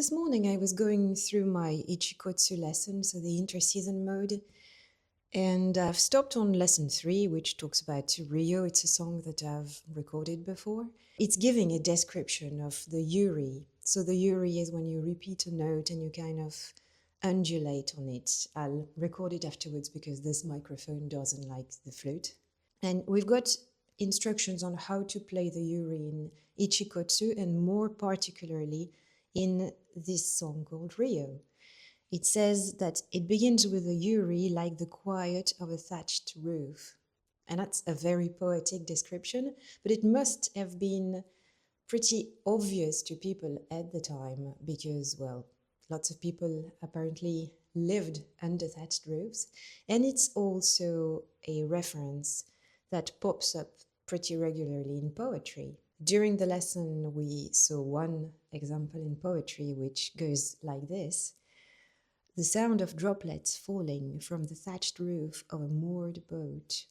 this morning I was going through my itchikotsu lesson, so the interseason mode, and I've stopped on lesson 3, which talks about Ryo. It's a song that I've recorded before. It's giving a description of the yuri. So the yuri is when you repeat a note and you kind of undulate on it. I'll record it afterwards because this microphone doesn't like the flute. And we've got instructions on how to play the yuri in itchikotsu, and more particularly in this song called Ryo. It says that it begins with a yuri like the quiet of a thatched roof. And that's a very poetic description, but it must have been pretty obvious to people at the time because, well, lots of people apparently lived under thatched roofs. And it's also a reference that pops up pretty regularly in poetry. During the lesson, we saw one example in poetry which goes like this. The sound of droplets falling from the thatched roof of a moored boat.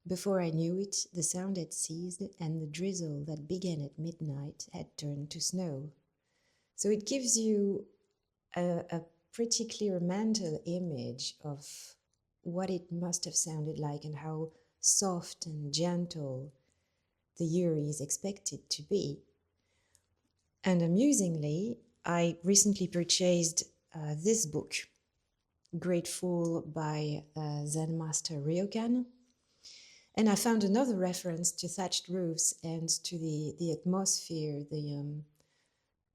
Before I knew it, the sound had ceased and the drizzle that began at midnight had turned to snow. So it gives you a pretty clear mental image of what it must have sounded like and how soft and gentle the yuri is expected to be. And amusingly, I recently purchased this book, Grateful by Zen Master Ryokan. And I found another reference to thatched roofs and to the atmosphere, the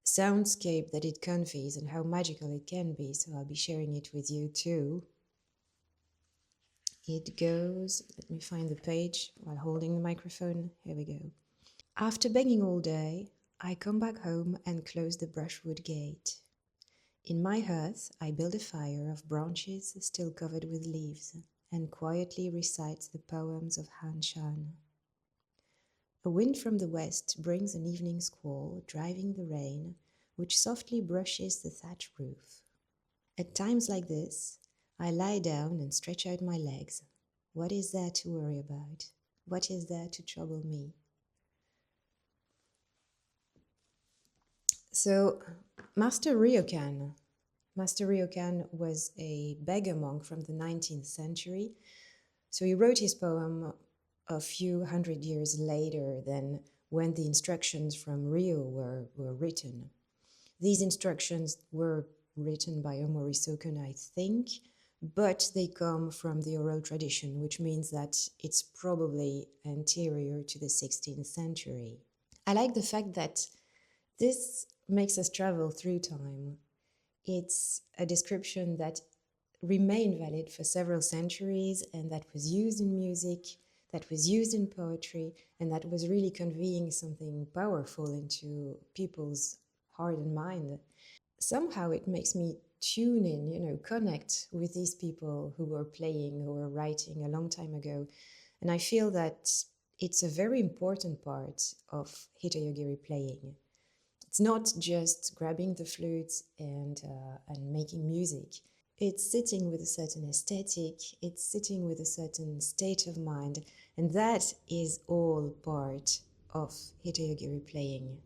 soundscape that it conveys and how magical it can be. So I'll be sharing it with you too. It goes, let me find the page while holding the microphone. Here we go. After begging all day, I come back home and close the brushwood gate. In my hearth, I build a fire of branches still covered with leaves and quietly recites the poems of hon-on. A wind from the west brings an evening squall, driving the rain, which softly brushes the thatch roof. At times like this, I lie down and stretch out my legs. What is there to worry about? What is there to trouble me? So, Master Ryokan was a beggar monk from the 19th century. So he wrote his poem a few hundred years later than when the instructions from Ryo were written. These instructions were written by Omori Sokun, I think, but they come from the oral tradition, which means that it's probably anterior to the 16th century. I like the fact that this makes us travel through time. It's a description that remained valid for several centuries and that was used in music, that was used in poetry, and that was really conveying something powerful into people's heart and mind. Somehow it makes me tune in, connect with these people who were playing, who were writing a long time ago. And I feel that it's a very important part of Hitoyogiri playing. It's not just grabbing the flute and making music. It's sitting with a certain aesthetic, it's sitting with a certain state of mind, and that is all part of Hitoyogiri playing.